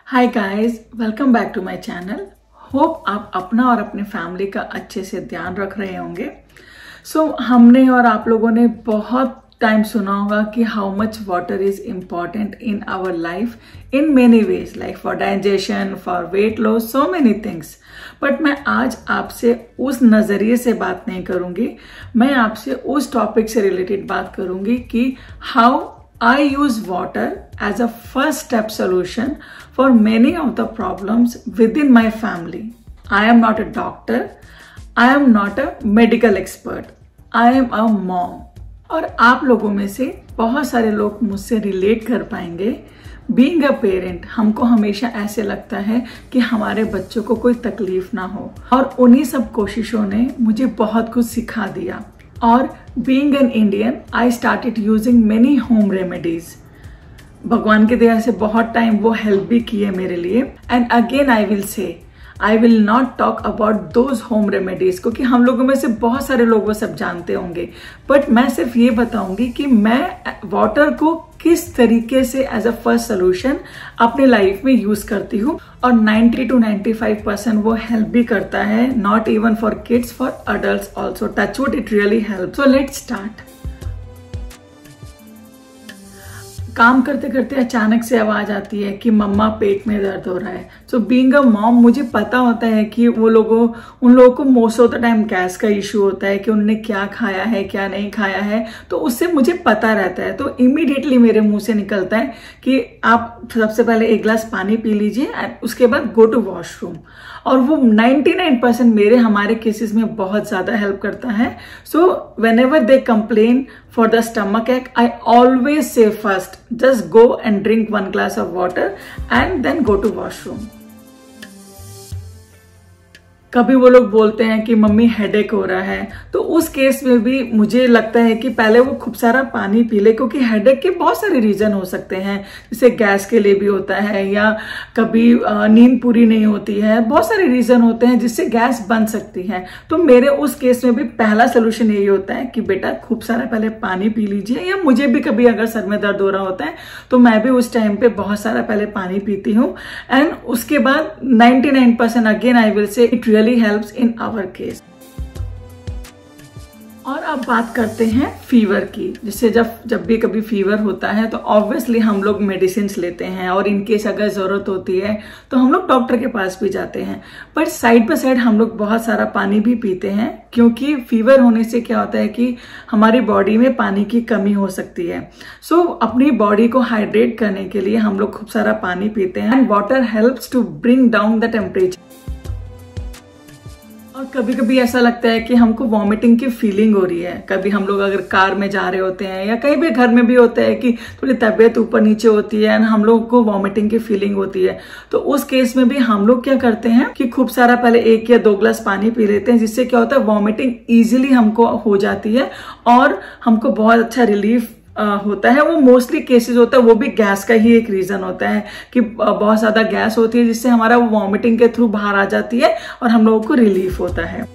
Hi guys, welcome back to my channel. Hope आप अपना और अपने फैमिली का अच्छे से ध्यान रख रहे होंगे। हमने और आप लोगों ने बहुत टाइम सुना होगा कि how much water is important in our life in many ways, like for digestion, for weight loss, so many things. But मैं आज आपसे उस नज़रिए से बात नहीं करूंगी, मैं आपसे उस टॉपिक से रिलेटेड बात करूंगी कि how I use water as a first step solution for many of the problems within my family. I am not a doctor. I am not a medical expert. I am a mom. और आप लोगों में से बहुत सारे लोग मुझसे relate कर पाएंगे। Being a parent, हमको हमेशा ऐसे लगता है कि हमारे बच्चों को कोई तकलीफ ना हो, और उन्हीं सब कोशिशों ने मुझे बहुत कुछ सिखा दिया। और being an Indian, I started using many home remedies. भगवान की दया से बहुत टाइम वो हेल्प भी किए मेरे लिए। And again I will say, I will not talk about those home remedies, क्योंकि हम लोगों में से बहुत सारे लोग वो सब जानते होंगे। बट मैं सिर्फ ये बताऊंगी कि मैं वाटर को किस तरीके से एज अ फर्स्ट सोल्यूशन अपने लाइफ में यूज करती हूँ, और 90 to 95% वो हेल्प भी करता है, not even for kids, for adults also. Touch wood, it really help. So let's start. काम करते करते अचानक से आवाज आती है कि मम्मा पेट में दर्द हो रहा है। सो बीइंग अ मॉम, मुझे पता होता है कि उन लोगों को most of the time gas का इश्यू होता है कि उन्होंने क्या खाया है, क्या नहीं खाया है, तो उससे मुझे पता रहता है। तो इमीडिएटली मेरे मुंह से निकलता है कि आप सबसे पहले एक गिलास पानी पी लीजिए एंड उसके बाद गो टू वॉशरूम। और वो 99% हमारे केसेस में बहुत ज्यादा हेल्प करता है। So whenever they complain for the stomach ache, I always say first just go and drink 1 glass of water and then go to washroom. कभी वो लोग बोलते हैं कि मम्मी हेडेक हो रहा है, तो उस केस में भी मुझे लगता है कि पहले वो खूब सारा पानी पी ले, क्योंकि हेडेक के बहुत सारे रीजन हो सकते हैं। जैसे गैस के लिए भी होता है, या कभी नींद पूरी नहीं होती है, बहुत सारे रीजन होते हैं जिससे गैस बन सकती है। तो मेरे उस केस में भी पहला सोल्यूशन यही होता है कि बेटा खूब सारा पहले पानी पी लीजिए। या मुझे भी कभी अगर सर में दर्द हो रहा होता है तो मैं भी उस टाइम पे बहुत सारा पहले पानी पीती हूँ, एंड उसके बाद 99% again I will say it really helps in our case. और अब बात करते हैं फीवर की। जैसे जब भी कभी फीवर होता है तो ऑब्वियसली हम लोग मेडिसिन लेते हैं, और इनकेस अगर जरूरत होती है तो हम लोग डॉक्टर के पास भी जाते हैं। पर साइड बाय साइड हम लोग बहुत सारा पानी भी पीते हैं, क्योंकि फीवर होने से क्या होता है कि हमारी बॉडी में पानी की कमी हो सकती है। सो अपनी बॉडी को हाइड्रेट करने के लिए हम लोग खूब सारा पानी पीते हैं, and water helps to bring down the temperature. और कभी कभी ऐसा लगता है कि हमको वॉमिटिंग की फीलिंग हो रही है। कभी हम लोग अगर कार में जा रहे होते हैं, या कहीं भी घर में भी होता है कि थोड़ी तबीयत ऊपर नीचे होती है एंड हम लोग को वॉमिटिंग की फीलिंग होती है। तो उस केस में भी हम लोग क्या करते हैं कि खूब सारा पहले 1 या 2 गिलास पानी पी लेते हैं, जिससे क्या होता है वॉमिटिंग ईजिली हमको हो जाती है और हमको बहुत अच्छा रिलीफ होता है। वो मोस्टली केसेस होता है, वो भी गैस का ही एक रीजन होता है कि बहुत ज्यादा गैस होती है, जिससे हमारा वो वॉमिटिंग के थ्रू बाहर आ जाती है और हम लोगों को रिलीफ होता है।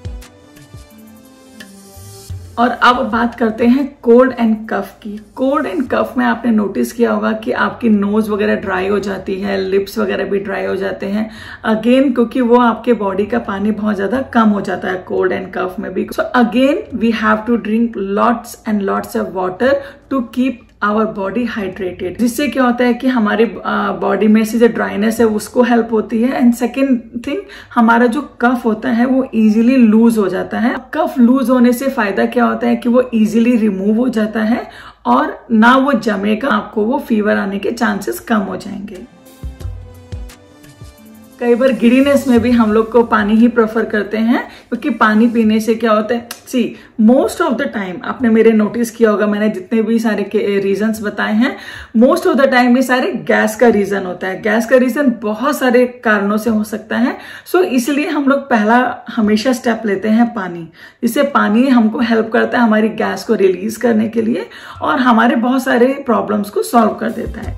और अब बात करते हैं कोल्ड एंड कफ की। कोल्ड एंड कफ में आपने नोटिस किया होगा कि आपकी नोज वगैरह ड्राई हो जाती है, लिप्स वगैरह भी ड्राई हो जाते हैं, अगेन क्योंकि वो आपके बॉडी का पानी बहुत ज्यादा कम हो जाता है कोल्ड एंड कफ में भी। So again we have to drink lots and lots of water to keep our body hydrated, जिससे क्या होता है कि हमारी बॉडी में से जो ड्राइनेस है उसको हेल्प होती है। एंड सेकेंड थिंग, हमारा जो कफ होता है वो इजीली लूज हो जाता है। कफ लूज होने से फायदा क्या होता है कि वो इजीली रिमूव हो जाता है, और ना वो जमेगा, आपको वो फीवर आने के चांसेस कम हो जाएंगे। कई बार गिडीनेस में भी हम लोग को पानी ही प्रेफर करते हैं, क्योंकि पानी पीने से क्या होता है, सी मोस्ट ऑफ द टाइम आपने मेरे नोटिस किया होगा, मैंने जितने भी सारे रीजंस बताए हैं, मोस्ट ऑफ द टाइम ये सारे गैस का रीजन होता है। गैस का रीजन बहुत सारे कारणों से हो सकता है। सो इसलिए हम लोग पहला हमेशा स्टेप लेते हैं पानी, जिससे पानी हमको हेल्प करता है हमारी गैस को रिलीज करने के लिए, और हमारे बहुत सारे प्रॉब्लम्स को सॉल्व कर देता है।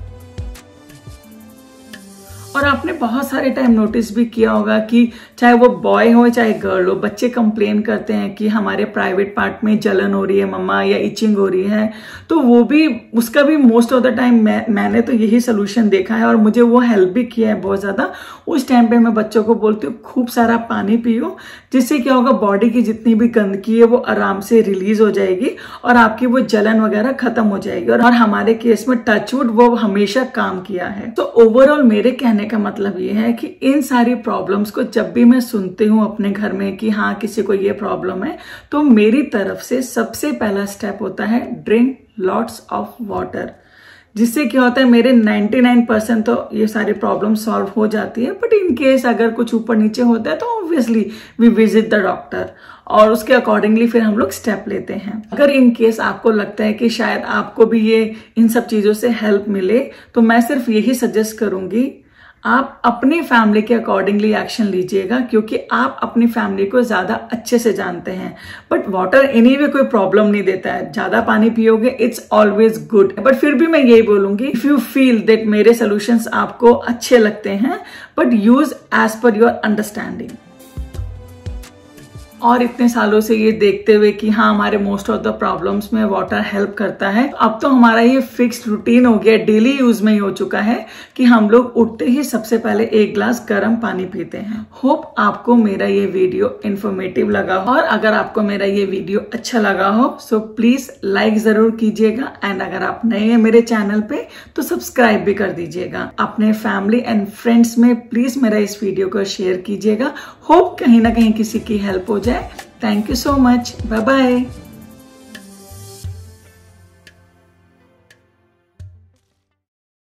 और आपने बहुत सारे टाइम नोटिस भी किया होगा कि चाहे वो बॉय हो चाहे गर्ल हो, बच्चे कंप्लेन करते हैं कि हमारे प्राइवेट पार्ट में जलन हो रही है मम्मा या इचिंग हो रही है, तो वो भी उसका भी मोस्ट ऑफ द टाइम मैंने तो यही सोल्यूशन देखा है और मुझे वो हेल्प भी किया है बहुत ज्यादा। उस टाइम पे मैं बच्चों को बोलती हूँ खूब सारा पानी पियो, जिससे क्या होगा बॉडी की जितनी भी गंदगी है वो आराम से रिलीज हो जाएगी और आपकी वो जलन वगैरह खत्म हो जाएगी। और हमारे केस में टचवुड वो हमेशा काम किया है। तो ओवरऑल मेरे कहने का मतलब ये है कि इन सारी प्रॉब्लम्स को जब भी मैं सुनती हूँ अपने घर में कि हाँ किसी को ये प्रॉब्लम है, तो मेरी तरफ से सबसे पहला स्टेप होता है ड्रिंक लॉट्स ऑफ वाटर, जिससे क्या होता है मेरे 99% तो ये सारी प्रॉब्लम सॉल्व हो जाती है। बट इन केस अगर कुछ ऊपर नीचे होता है तो obviously we visit the doctor और उसके अकॉर्डिंगली फिर हम लोग स्टेप लेते हैं। अगर इन केस आपको लगता है कि शायद आपको भी ये इन सब चीजों से हेल्प मिले, तो मैं सिर्फ यही सजेस्ट करूंगी आप अपनी फैमिली के अकॉर्डिंगली एक्शन लीजिएगा, क्योंकि आप अपनी फैमिली को ज्यादा अच्छे से जानते हैं। बट वाटर एनीवे कोई प्रॉब्लम नहीं देता है, ज्यादा पानी पियोगे इट्स ऑलवेज गुड। बट फिर भी मैं यही बोलूंगी, इफ यू फील दैट मेरे सोल्यूशंस आपको अच्छे लगते हैं, but use as per your understanding. और इतने सालों से ये देखते हुए कि हाँ हमारे मोस्ट ऑफ द प्रॉब्लम्स में वाटर हेल्प करता है, अब तो हमारा ये फिक्स्ड रूटीन हो गया, डेली यूज में ही हो चुका है कि हम लोग उठते ही सबसे पहले एक ग्लास गर्म पानी पीते हैं। होप आपको मेरा ये वीडियो इन्फॉर्मेटिव लगा हो, और अगर आपको मेरा ये वीडियो अच्छा लगा हो सो प्लीज लाइक जरूर कीजिएगा, एंड अगर आप नए हैं मेरे चैनल पे तो सब्सक्राइब भी कर दीजिएगा। अपने फैमिली एंड फ्रेंड्स में प्लीज मेरा इस वीडियो को शेयर कीजिएगा। होप कहीं ना कहीं किसी की हेल्प हो जाए। Thank you so much. Bye bye.